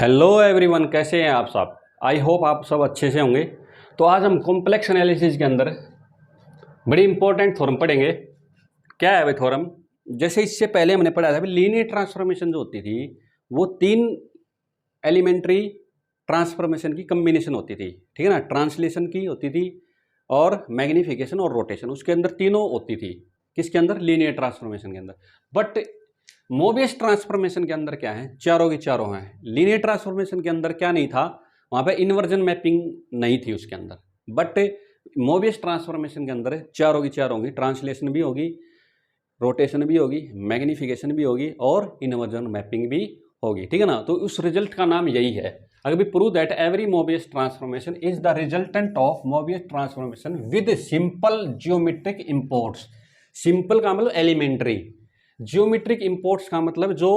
Hello everyone, कैसे हैं आप सब। आई होप आप सब अच्छे से होंगे। तो आज हम कॉम्प्लेक्स एनालिसिस के अंदर बड़ी इंपॉर्टेंट थ्योरम पढ़ेंगे। क्या है भाई थ्योरम? जैसे इससे पहले हमने पढ़ा था लीनियर ट्रांसफॉर्मेशन जो होती थी वो तीन एलिमेंट्री ट्रांसफॉर्मेशन की कम्बिनेशन होती थी, ठीक है ना। ट्रांसलेशन की होती थी और मैग्निफिकेशन और रोटेशन, उसके अंदर तीनों होती थी। किसके अंदर? लीनियर ट्रांसफॉर्मेशन के अंदर। बट मोबियस ट्रांसफॉर्मेशन के अंदर क्या है? चारों की चारों हैं। लीनियर ट्रांसफॉर्मेशन के अंदर क्या नहीं था? वहां पे इन्वर्जन मैपिंग नहीं थी उसके अंदर। बट मोबियस ट्रांसफॉर्मेशन के अंदर चारों की चारों होगी, ट्रांसलेशन भी होगी, रोटेशन भी होगी, मैग्निफिकेशन भी होगी और इन्वर्जन मैपिंग भी होगी, ठीक है ना। तो उस रिजल्ट का नाम यही है। अगर भी prove that every Mobius transformation is the resultant of Mobius transformation with simple geometric imports. Simple का मतलब एलिमेंट्री, जियोमेट्रिक इंपोर्ट्स का मतलब जो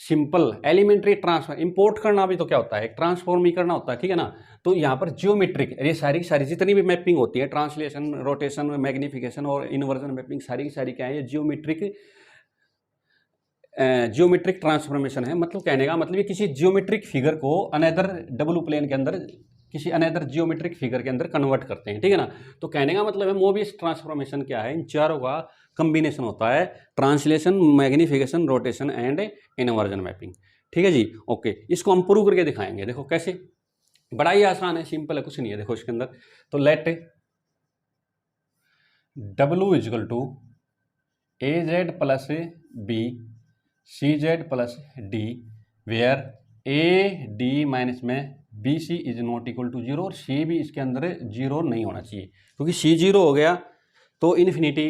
सिंपल एलिमेंट्री ट्रांसफॉर्म। इंपोर्ट करना भी तो क्या होता है? ट्रांसफॉर्म ही करना होता है, ठीक है ना। तो यहाँ पर जियोमेट्रिक, ये सारी सारी जितनी भी मैपिंग होती है, ट्रांसलेशन, रोटेशन, मैग्निफिकेशन और इन्वर्जन मैपिंग, सारी की सारी क्या है? ये जियोमेट्रिक ट्रांसफॉर्मेशन है। मतलब कहने का मतलब ये किसी जियोमेट्रिक फिगर को अनदर डब्लू प्लेन के अंदर, किसी अनदर जियोमेट्रिक फिगर के अंदर कन्वर्ट करते हैं, ठीक है ना। तो कहने का मतलब है मोबियस ट्रांसफॉर्मेशन क्या है? इन चारों का कॉम्बिनेशन होता है, translation, magnification, rotation and inversion mapping, ठीक है जी। ओके, इसको हम प्रूव करके दिखाएंगे। देखो कैसे, बड़ा ही आसान है, सिंपल है, कुछ नहीं है। देखो इसके अंदर तो let W is equal to A Z plus B C Z plus D where A D minus में B C is not equal to zero और सी भी इसके अंदर जीरो नहीं होना चाहिए, क्योंकि सी जीरो हो गया तो इन्फिनिटी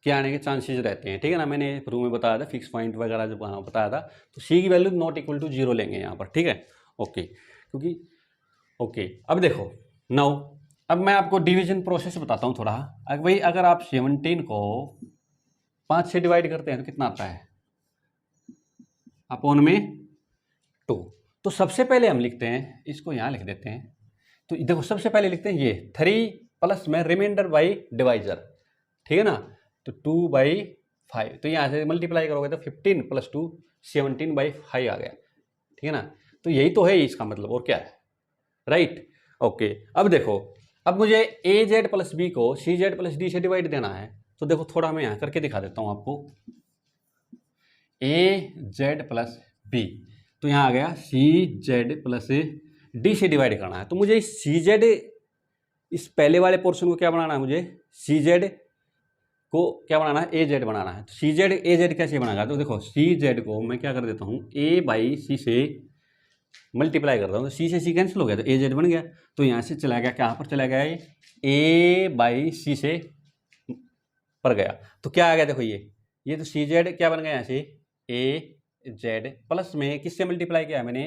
के आने के चांसेस रहते हैं, ठीक है ना। मैंने प्रूव में बताया था, फिक्स पॉइंट वगैरह जब वहाँ बताया था, तो सी की value not equal to zero लेंगे यहाँ पर, ठीक है। ओके, क्योंकि ओके अब देखो नाउ, अब मैं आपको डिवीजन प्रोसेस बताता हूँ थोड़ा। भाई अगर आप 17 को 5 से डिवाइड करते हैं तो कितना आता है? अपॉन में 2। तो सबसे पहले हम लिखते हैं, इसको यहाँ लिख देते हैं। तो देखो सबसे पहले लिखते हैं ये 3 प्लस में रिमाइंडर बाई डिवाइजर, ठीक है ना। तो 2/5, तो यहाँ से मल्टीप्लाई करोगे तो 15 प्लस 2 17/5 आ गया, ठीक है ना। तो यही तो है इसका मतलब, और क्या है, राइट। ओके, अब देखो, अब मुझे ए जेड प्लस बी को सी जेड प्लस डी से डिवाइड देना है। तो देखो थोड़ा मैं यहाँ करके दिखा देता हूँ आपको। ए जेड प्लस बी, तो यहाँ आ गया सी जेड प्लस डी से डिवाइड करना है। तो मुझे सी जेड, इस पहले वाले पोर्शन को क्या बनाना है? मुझे सी जेड को क्या बनाना है? ए जेड बनाना है। तो सी जेड ए जेड कैसे बनाएगा? तो देखो सी जेड को मैं क्या कर देता हूँ, ए बाई सी से मल्टीप्लाई करता हूँ, तो सी से सी कैंसिल हो गया, तो ए जेड बन गया। तो यहाँ से चला गया, कहाँ पर चला गया? ए बाई सी से पर गया, तो क्या आ गया? देखो ये तो सी जेड क्या बन गया यहाँ से? ए जेड प्लस में किससे मल्टीप्लाई किया मैंने?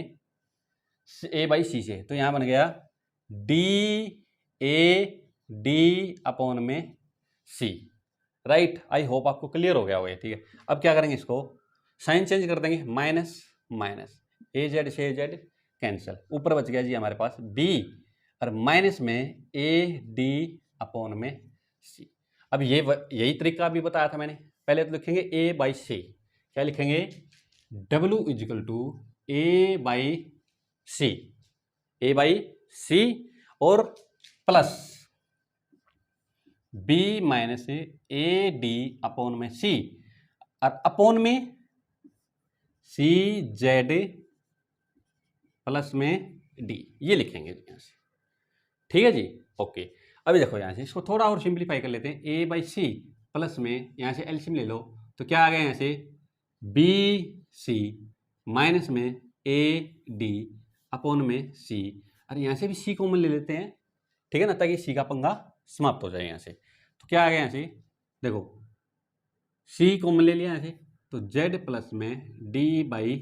ए बाई सी से, तो यहाँ बन गया डी ए डी अपॉन में सी, राइट। आई होप आपको क्लियर हो गया होगा, ठीक है। अब क्या करेंगे, इसको साइन चेंज कर देंगे, माइनस माइनस, ए जेड से ए जेड कैंसिल, ऊपर बच गया जी हमारे पास बी और माइनस में ए डी अपॉन में सी। अब यही तरीका भी बताया था मैंने। पहले तो लिखेंगे ए बाई सी, क्या लिखेंगे? W is equal to A by C, A by C और plus B minus A D upon में सी और अपॉन में सी जेड प्लस में डी, ये लिखेंगे यहाँ से, ठीक है जी। ओके, अभी देखो यहाँ से इसको थोड़ा और सिंप्लीफाई कर लेते हैं। ए बाई सी प्लस में यहाँ से एलसीएम ले लो, तो क्या आ गया यहाँ से? बी सी माइनस में ए डी अपॉन में सी, और यहाँ से भी सी कॉमन ले लेते हैं, ठीक है ना, ताकि सी का पंगा समाप्त हो जाए यहाँ से। तो क्या आ गया यहाँ से? देखो सी कॉमन ले लिया यहाँ से, तो जेड प्लस में डी बाई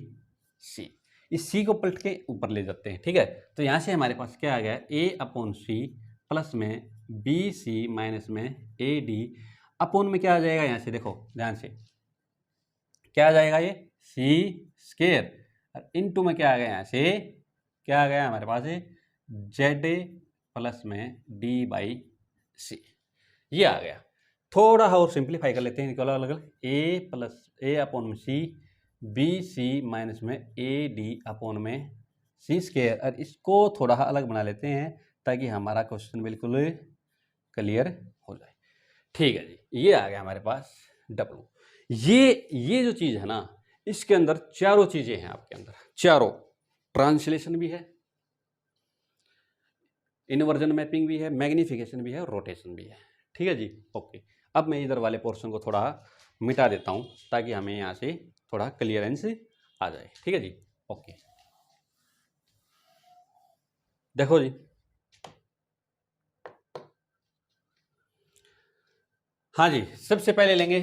सी, इस सी को पलट के ऊपर ले जाते हैं, ठीक है। तो यहाँ से हमारे पास क्या आ गया? ए अपॉन सी प्लस में बी सी माइनस में ए डी अपॉन में क्या आ जाएगा यहाँ से? देखो ध्यान से, क्या आ जाएगा? ये सी स्केयर और इनटू में क्या आ गया यहाँ से? क्या आ गया हमारे पास? जेड प्लस में डी बाई सी, ये आ गया। थोड़ा और सिंप्लीफाई कर लेते हैं, निकलो अलग अलग, ए प्लस ए अपॉन में सी बी सी माइनस में ए डी अपॉन में सी स्क्वायर, और इसको थोड़ा अलग बना लेते हैं ताकि हमारा क्वेश्चन बिल्कुल क्लियर हो जाए। ठीक है जी, ये आ गया हमारे पास डब्लू। ये जो चीज़ है ना, इसके अंदर चारों चीज़ें हैं आपके अंदर, चारों, ट्रांसलेशन भी है, इनवर्जन मैपिंग भी है, मैग्निफिकेशन भी है और रोटेशन भी है। ठीक है जी, ओके। अब मैं इधर वाले पोर्शन को थोड़ा मिटा देता हूं ताकि हमें यहाँ से थोड़ा क्लियरेंस आ जाए। ठीक है जी, ओके। देखो जी, हाँ जी, सबसे पहले लेंगे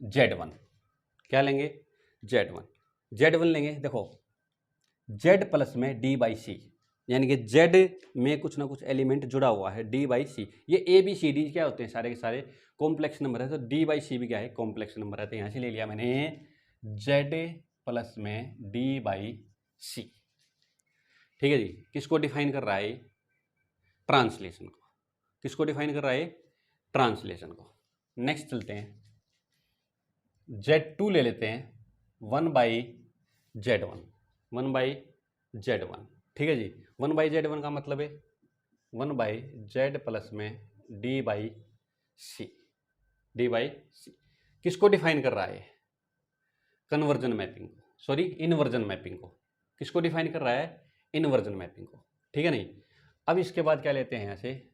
Z1। क्या लेंगे? Z1। Z1 लेंगे। देखो, Z प्लस में डी बाई सी, यानी कि Z में कुछ ना कुछ एलिमेंट जुड़ा हुआ है, डी बाई सी। ये ए बी सी डी क्या होते हैं? सारे के सारे कॉम्प्लेक्स नंबर है, तो डी बाई सी भी क्या है? कॉम्प्लेक्स नंबर है। तो यहाँ से ले लिया मैंने Z प्लस में डी बाई सी। ठीक है जी, किसको डिफाइन कर रहा है? ट्रांसलेशन को। किसको डिफाइन कर रहा है? ट्रांसलेशन को। नेक्स्ट चलते हैं, Z2 ले लेते हैं, 1/Z1, 1/Z1। ठीक है जी, 1/Z1 का मतलब है 1/Z प्लस में D by C, D by C. किसको डिफाइन कर रहा है? कन्वर्जन मैपिंग को, सॉरी इनवर्जन मैपिंग को। किसको डिफाइन कर रहा है? इनवर्जन मैपिंग को। ठीक है नहीं। अब इसके बाद क्या लेते हैं यहाँ से?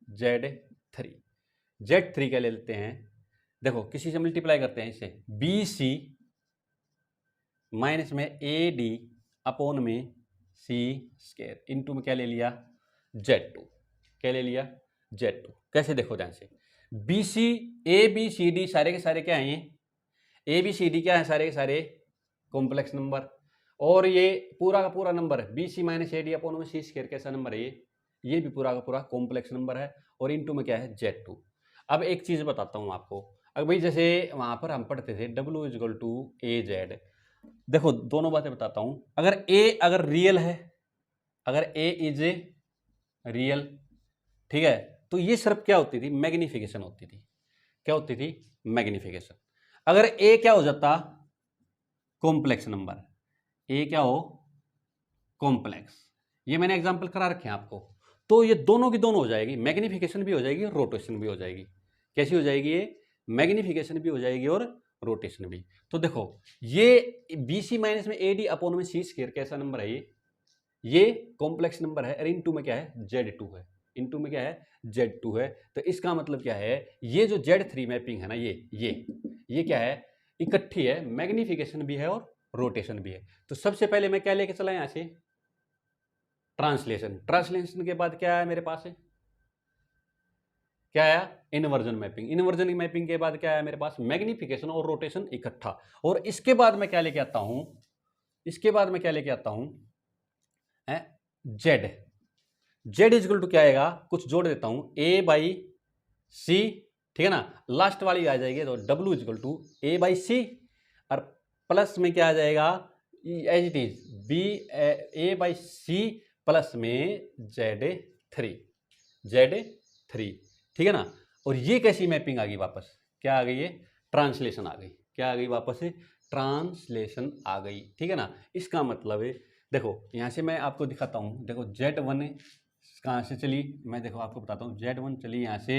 Z3। Z3 क्या ले लेते हैं? देखो, किसी से मल्टीप्लाई करते हैं इसे, बी सी माइनस में ए डी अपॉन में सी स्क्वायर, इनटू में क्या ले लिया? Z2। क्या ले लिया? Z2। कैसे? देखो ध्यान से, B C, A B C D सारे के सारे क्या हैं? ए बी सी डी क्या है? सारे के सारे कॉम्प्लेक्स नंबर। और ये पूरा का पूरा नंबर है B C minus A D upon में सी स्क्वायर, कैसा नंबर है ये भी पूरा का पूरा कॉम्प्लेक्स नंबर है। और इनटू में क्या है? Z2। अब एक चीज़ बताता हूँ आपको, अब भाई जैसे वहाँ पर हम पढ़ते थे W equal to A Z. देखो, दोनों बातें बताता हूँ। अगर ए अगर रियल है, अगर ए इज ए रियल, ठीक है, तो ये सिर्फ क्या होती थी? मैग्निफिकेशन होती थी। क्या होती थी? मैग्निफिकेशन। अगर ए क्या हो जाता? Complex number. ए क्या हो? कॉम्प्लेक्स। ये मैंने एग्जांपल करा रखे हैं आपको। तो ये दोनों की दोनों हो जाएगी, मैग्निफिकेशन भी हो जाएगी और रोटेशन भी हो जाएगी। कैसी हो जाएगी ये? मैग्निफिकेशन भी हो जाएगी और रोटेशन भी। तो देखो, ये बी सी माइनस में ए डी अपॉन में सी स्क्वायर कैसा नंबर है ये कॉम्प्लेक्स नंबर है। और इनटू में क्या है? Z2 है। इनटू में क्या है? Z2 है। तो इसका मतलब क्या है? ये जो Z3 मैपिंग है ना, ये क्या है? इकट्ठी है, मैग्निफिकेशन भी है और रोटेशन भी है। तो सबसे पहले मैं क्या लेके चला यहां से? ट्रांसलेशन। ट्रांसलेशन के बाद क्या आया मेरे पास? क्या आया? Inversion mapping. इनवर्जन मैपिंग के बाद क्या आया मेरे पास? मैग्निफिकेशन और रोटेशन इकट्ठा। और इसके बाद मैं क्या लेके आता हूं? इसके बाद मैं क्या लेके आता हूं? जेड। जेड इजल टू क्या आएगा? कुछ जोड़ देता हूं, ए बाई सी। ठीक है ना, लास्ट वाली आ जाएगी तो W equal to A by C, और प्लस में क्या आ जाएगा? As it is B A by C plus में Z3, Z3। ठीक है ना। और ये कैसी मैपिंग आ गई वापस? क्या आ गई? ये ट्रांसलेशन आ गई। क्या आ गई वापस? ट्रांसलेशन आ गई। ठीक है ना। इसका मतलब है, देखो यहाँ से मैं आपको दिखाता हूँ। देखो Z1 कहाँ से चली, मैं देखो आपको बताता हूँ। Z1 चली यहाँ से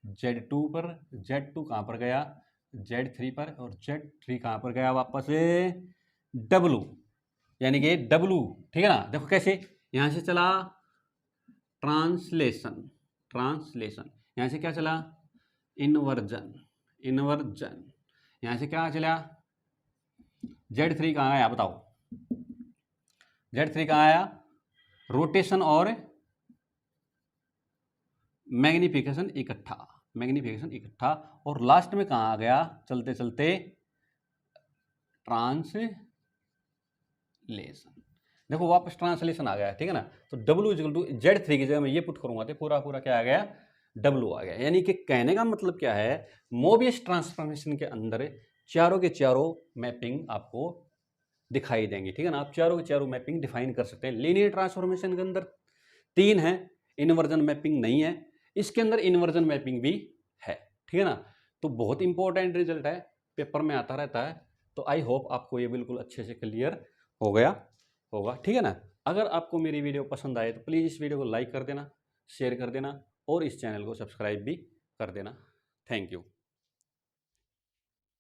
Z2 पर, Z2 कहाँ पर गया? Z3 पर, और Z3 कहाँ पर गया वापस? W, यानी कि W। ठीक है ना। देखो कैसे, यहाँ से चला ट्रांसलेशन, ट्रांसलेशन। यहाँ से क्या चला? Inversion, inversion. यहाँ से क्या चला? Z3 कहाँ आया बताओ? Z3 कहाँ आया? रोटेशन और मैग्निफिकेशन इकट्ठा, मैग्निफिकेशन इकट्ठा। और लास्ट में कहाँ आ गया? चलते चलते ट्रांसलेशन। देखो वापस ट्रांसलेशन आ गया। ठीक है ना। तो W इजल टू Z3 की जगह मैं ये पुट करूंगा तो पूरा पूरा क्या आ गया? W आ गया। यानी कि कहने का मतलब क्या है? मोबियस ट्रांसफॉर्मेशन के अंदर चारों के चारों मैपिंग आपको दिखाई देंगी। ठीक है ना। आप चारों के चारों मैपिंग डिफाइन कर सकते हैं। लीनियर ट्रांसफॉर्मेशन के अंदर 3 है, इनवर्जन मैपिंग नहीं है। इसके अंदर इनवर्जन मैपिंग भी है। ठीक है ना। तो बहुत इंपॉर्टेंट रिजल्ट है, पेपर में आता रहता है। तो आई होप आपको ये बिल्कुल अच्छे से क्लियर हो गया होगा, ठीक है ना। अगर आपको मेरी वीडियो पसंद आए तो प्लीज़ इस वीडियो को लाइक कर देना, शेयर कर देना और इस चैनल को सब्सक्राइब भी कर देना। Thank you.